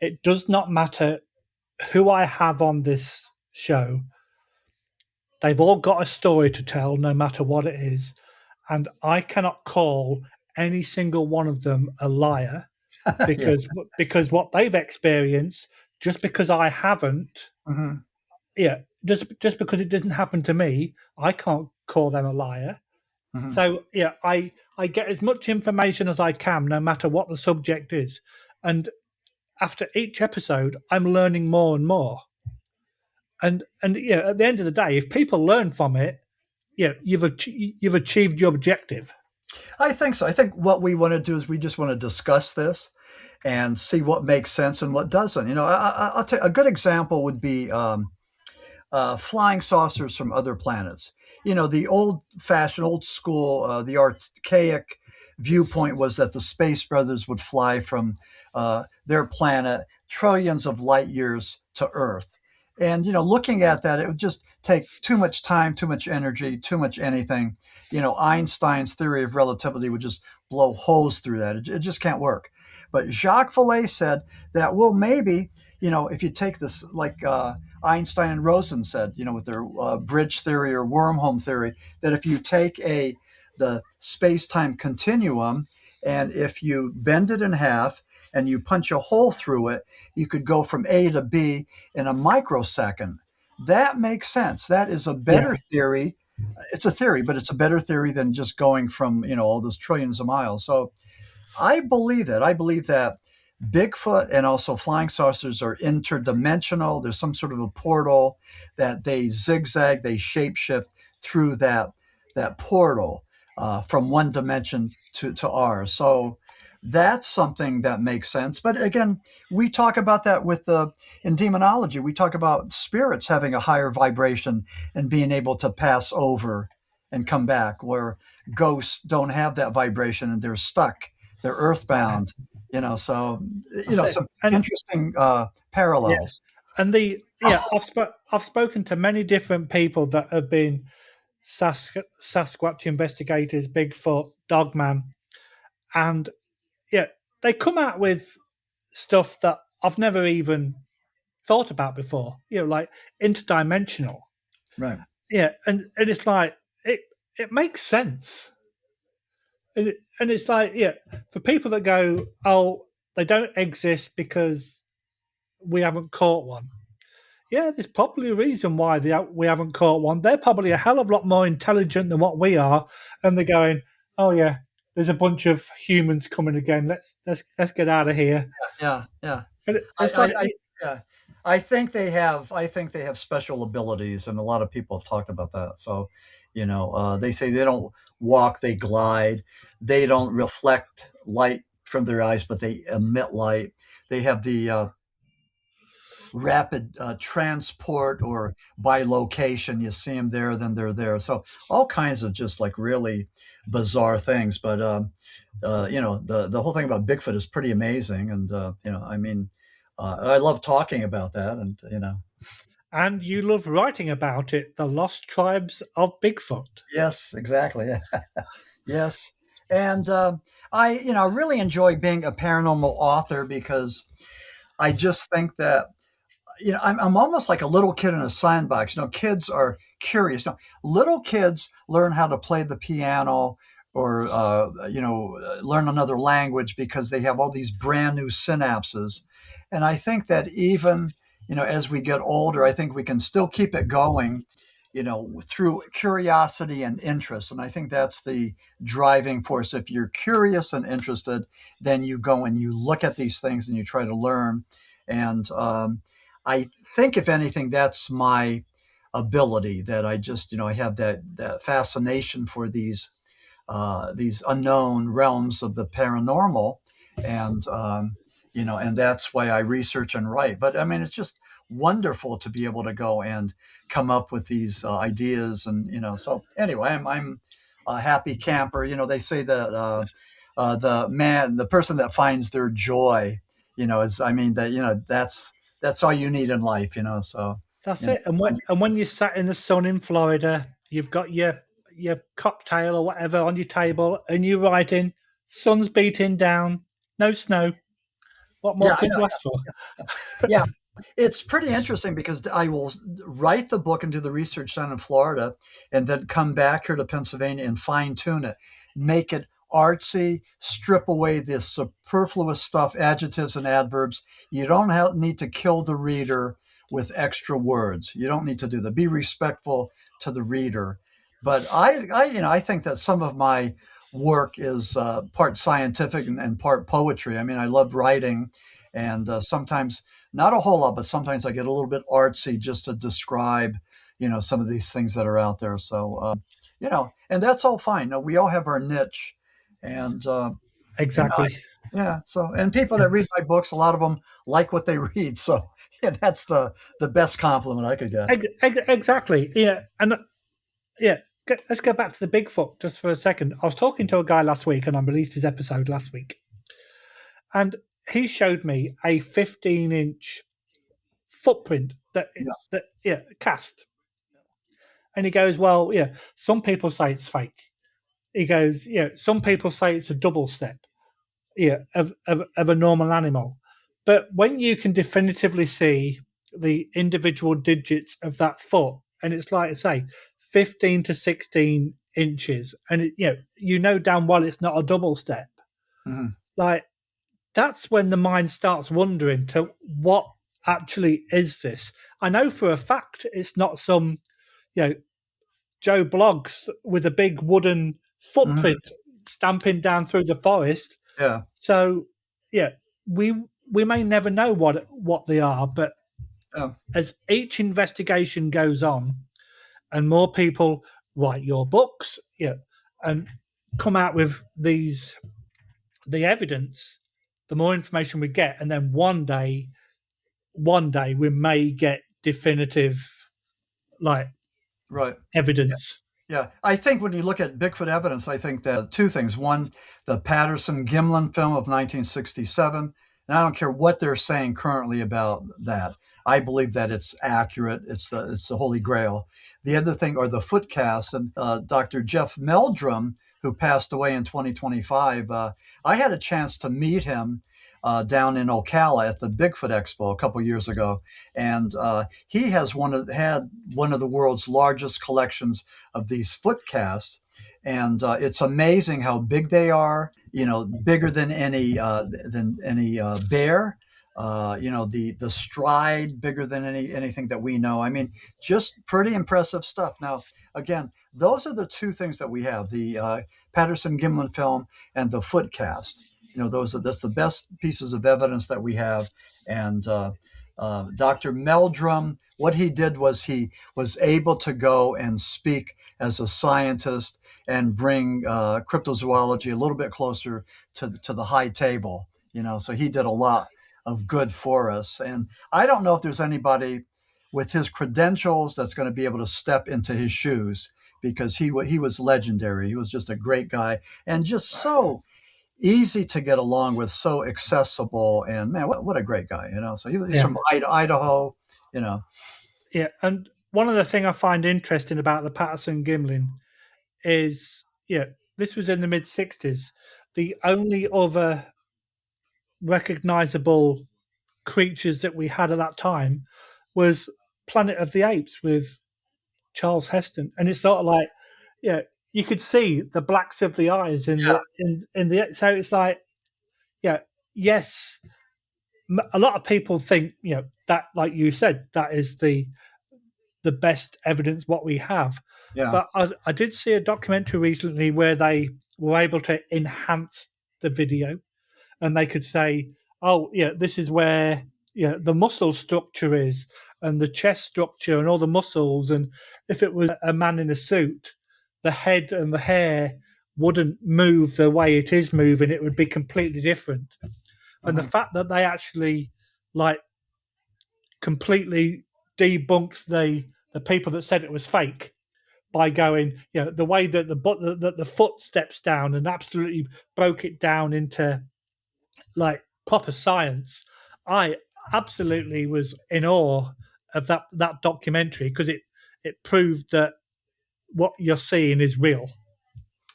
Speaker 1: it does not matter who I have on this show. They've all got a story to tell, no matter what it is. And I cannot call any single one of them a liar because what they've experienced, just because I haven't, just because it didn't happen to me, I can't call them a liar. Mm-hmm. So I get as much information as I can, no matter what the subject is. And after each episode, I'm learning more and more. And at the end of the day, if people learn from it, you've achieved your objective.
Speaker 2: I think so. I think what we want to do is we just want to discuss this and see what makes sense and what doesn't. I'll tell you, a good example would be flying saucers from other planets. The old-fashioned, old-school, the archaic viewpoint was that the Space Brothers would fly from their planet trillions of light years to Earth. And, looking at that, it would just take too much time, too much energy, too much anything. Einstein's theory of relativity would just blow holes through that. It just can't work. But Jacques Vallée said that, well, maybe, if you take this, like Einstein and Rosen said, with their bridge theory or wormhole theory, that if you take the space-time continuum and if you bend it in half and you punch a hole through it, you could go from A to B in a microsecond. That makes sense. That is a better theory. It's a theory, but it's a better theory than just going from, all those trillions of miles. So I believe that. I believe that Bigfoot and also flying saucers are interdimensional. There's some sort of a portal that they zigzag, they shapeshift through that portal from one dimension to ours. So that's something that makes sense. But again, we talk about that in demonology. We talk about spirits having a higher vibration and being able to pass over and come back, where ghosts don't have that vibration and they're stuck. They're earthbound. Some interesting parallels.
Speaker 1: And I've spoken to many different people that have been Sasquatch investigators, Bigfoot, Dogman, and yeah, they come out with stuff that I've never even thought about before. Like interdimensional.
Speaker 2: Right.
Speaker 1: Yeah, and it's like it makes sense. And it's like, yeah, for people that go, oh, they don't exist because we haven't caught one. Yeah, there's probably a reason why we haven't caught one. They're probably a hell of a lot more intelligent than what we are, and they're going, "Oh yeah, there's a bunch of humans coming again. Let's get out of here."
Speaker 2: Yeah, yeah.
Speaker 1: And it's
Speaker 2: I,
Speaker 1: like,
Speaker 2: I yeah. I think they have. I think they have special abilities, and a lot of people have talked about that. So, they say they don't walk; they glide. They don't reflect light from their eyes, but they emit light. They have the rapid transport or by location. You see them there, then they're there. So all kinds of just like really bizarre things. But the whole thing about Bigfoot is pretty amazing, and I mean, I love talking about that, and
Speaker 1: and you love writing about it, the lost tribes of Bigfoot.
Speaker 2: yes, exactly, yes, and I really enjoy being a paranormal author because I just think that I'm almost like a little kid in a sandbox. Kids are curious. Little kids learn how to play the piano or, learn another language because they have all these brand new synapses. And I think that even, as we get older, I think we can still keep it going, through curiosity and interest. And I think that's the driving force. If you're curious and interested, then you go and you look at these things and you try to learn. And, I think, if anything, that's my ability, that I just, I have that fascination for these unknown realms of the paranormal, and and that's why I research and write. But I mean, it's just wonderful to be able to go and come up with these ideas, and So anyway, I'm a happy camper. They say that the person that finds their joy, is I mean that that's all you need in life, So
Speaker 1: That's it. And when you're sat in the sun in Florida, you've got your cocktail or whatever on your table, and you're writing. Sun's beating down, no snow. What more
Speaker 2: yeah, I
Speaker 1: could
Speaker 2: know.
Speaker 1: you ask for?
Speaker 2: Yeah, it's pretty interesting because I will write the book and do the research down in Florida, and then come back here to Pennsylvania and fine tune it, make it artsy, strip away the superfluous stuff, adjectives and adverbs. You don't need to kill the reader with extra words. You don't need to do that. Be respectful to the reader. But I think that some of my work is part scientific and part poetry. I mean, I love writing, and sometimes not a whole lot, but sometimes I get a little bit artsy just to describe, some of these things that are out there. So, and that's all fine. No, we all have our niche, and
Speaker 1: Exactly.
Speaker 2: yeah. So, and people that read my books, a lot of them like what they read. So, yeah, that's the best compliment I could get.
Speaker 1: Exactly. Yeah, and yeah. Let's go back to the Bigfoot just for a second. I was talking to a guy last week, and I released his episode last week, and he showed me a 15-inch footprint cast, and he goes, "Well, yeah, some people say it's fake." He goes, "Yeah, some people say it's a double step, of a normal animal, but when you can definitively see the individual digits of that foot, and it's like I say, 15 to 16 inches, and you know damn well it's not a double step."
Speaker 2: Mhm.
Speaker 1: Like, that's when the mind starts wondering to what actually is this. I know for a fact it's not some, Joe Bloggs with a big wooden footprint stamping down through the forest.
Speaker 2: Yeah.
Speaker 1: So, yeah, we may never know what they are, but
Speaker 2: Yeah.
Speaker 1: as each investigation goes on, and more people write your books, and come out with the evidence, the more information we get, and then one day we may get definitive, like,
Speaker 2: Right.
Speaker 1: evidence.
Speaker 2: Yeah, I think when you look at Bigfoot evidence, I think that two things. One, the Patterson Gimlin film of 1967, and I don't care what they're saying currently about that. I believe that it's accurate. It's the Holy Grail. The other thing are the foot casts, and Dr. Jeff Meldrum, who passed away in 2025. I had a chance to meet him down in Ocala at the Bigfoot Expo a couple years ago, and he has had one of the world's largest collections of these foot casts, and it's amazing how big they are. You know, bigger than any bear. You know, the stride bigger than anything that we know. I mean, just pretty impressive stuff. Now, again, those are the two things that we have: the Patterson Gimlin film and the foot cast. You know, that's the best pieces of evidence that we have. And Dr. Meldrum, what he did was he was able to go and speak as a scientist and bring cryptozoology a little bit closer to the high table. You know, so he did a lot of good for us. And I don't know if there's anybody with his credentials that's going to be able to step into his shoes, because he was legendary. He was just a great guy and just so easy to get along with, so accessible, and man, what a great guy, you know. So he's from Idaho, you know.
Speaker 1: Yeah, and one of the things I find interesting about the Patterson Gimlin is, this was in the mid-60s. The only other recognizable creatures that we had at that time was Planet of the Apes with Charles Heston, and it's sort of like, you could see the blacks of the eyes in the. So it's like, yes, a lot of people think that, like you said, that is the best evidence what we have.
Speaker 2: Yeah.
Speaker 1: But I did see a documentary recently where they were able to enhance the video, and they could say, oh, this is where the muscle structure is, and the chest structure, and all the muscles. And if it was a man in a suit, the head and the hair wouldn't move the way it is moving. It would be completely different. And the fact that they actually completely debunked the people that said it was fake by going, the way that the foot steps down, and absolutely broke it down into like proper science. I absolutely was in awe of that documentary, because it proved that what you're seeing is real.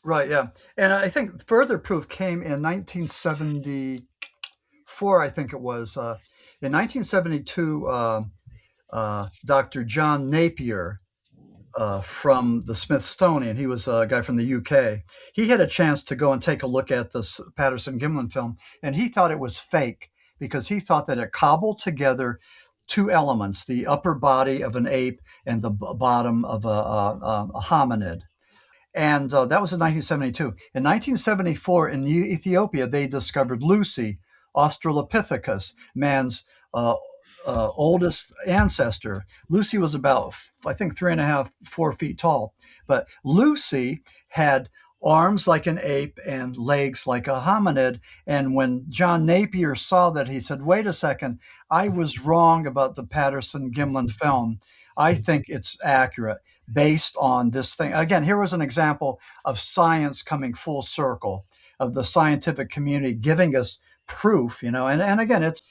Speaker 2: Right, yeah. And I think further proof came in 1974, I think it was. In 1972, Dr. John Napier from the Smithsonian, he was a guy from the UK. He had a chance to go and take a look at this Patterson Gimlin film, and he thought it was fake, because he thought that it cobbled together two elements: the upper body of an ape and the bottom of a hominid. And that was in 1972. In 1974, in Ethiopia, they discovered Lucy, Australopithecus, man's oldest ancestor. Lucy was about, I think, 3.5, 4 feet tall. But Lucy had arms like an ape and legs like a hominid. And when John Napier saw that, he said, wait a second, I was wrong about the Patterson Gimlin film. I think it's accurate based on this thing. Again, here was an example of science coming full circle, of the scientific community giving us proof, and again, it's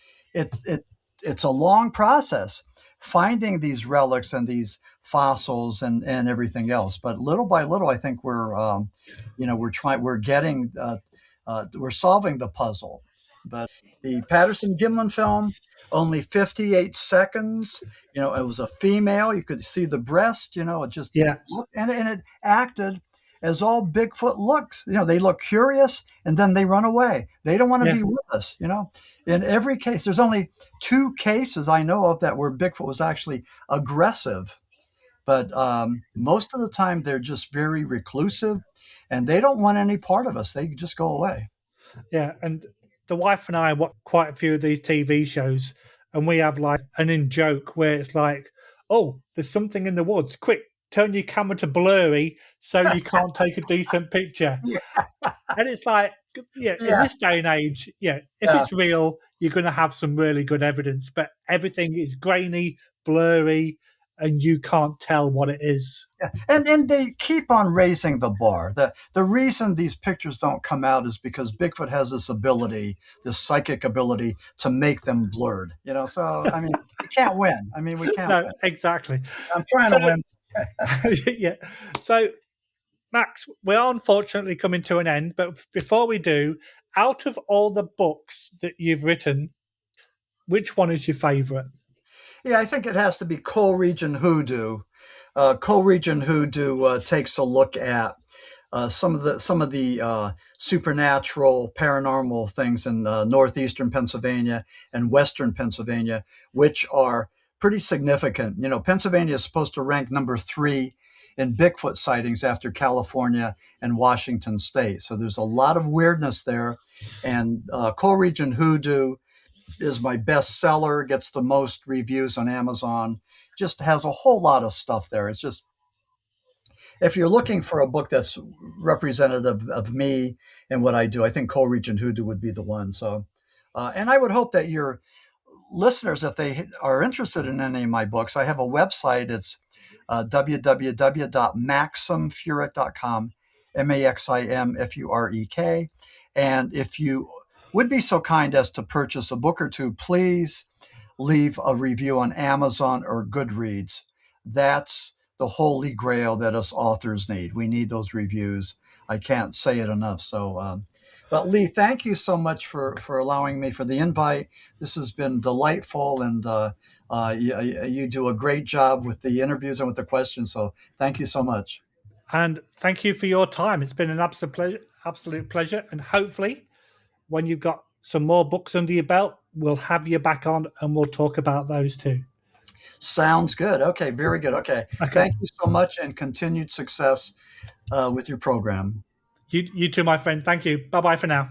Speaker 2: a long process finding these relics and these fossils and everything else. But little by little, I think we're solving the puzzle. But the Patterson Gimlin film, only 58 seconds. It was a female. You could see the breast. It just looked, and it acted as all Bigfoot looks. They look curious and then they run away. They don't want to be with us. In every case, there's only 2 cases I know of that where Bigfoot was actually aggressive. But most of the time, they're just very reclusive, and they don't want any part of us. They just go away.
Speaker 1: Yeah, and the wife and I watch quite a few of these TV shows, and we have like an in-joke where it's like, oh, there's something in the woods. Quick, turn your camera to blurry so you can't take a decent picture. And it's like, in this day and age, if it's real, you're going to have some really good evidence. But everything is grainy, blurry, and you can't tell what it is.
Speaker 2: Yeah. And they keep on raising the bar. The reason these pictures don't come out is because Bigfoot has this ability, this psychic ability, to make them blurred. So I mean, we can't win. I mean, we can't
Speaker 1: No,
Speaker 2: win.
Speaker 1: exactly.
Speaker 2: I'm trying to win.
Speaker 1: Yeah. So, Max, we are unfortunately coming to an end, but before we do, out of all the books that you've written, which one is your favorite?
Speaker 2: Yeah, I think it has to be Co-Region Hoodoo. Co-Region Hoodoo takes a look at some of the supernatural, paranormal things in northeastern Pennsylvania and western Pennsylvania, which are pretty significant. Pennsylvania is supposed to rank number 3 in Bigfoot sightings after California and Washington State. So there's a lot of weirdness there. And Co-Region Hoodoo is my bestseller, gets the most reviews on Amazon, just has a whole lot of stuff there. It's just, if you're looking for a book that's representative of me and what I do, I think Co-Region Hoodoo would be the one. So, and I would hope that your listeners, if they are interested in any of my books, I have a website. It's www.maximfurek.com, MAXIMFUREK. And if you would be so kind as to purchase a book or two, please leave a review on Amazon or Goodreads. That's the holy grail that us authors need. We need those reviews. I can't say it enough. So, but Lee, thank you so much for allowing me, for the invite. This has been delightful, and you do a great job with the interviews and with the questions. So thank you so much.
Speaker 1: And thank you for your time. It's been an absolute pleasure. And hopefully, when you've got some more books under your belt, we'll have you back on and we'll talk about those too.
Speaker 2: Sounds good. Okay, very good. Okay. Thank you so much, and continued success with your program.
Speaker 1: You too, my friend. Thank you. Bye-bye for now.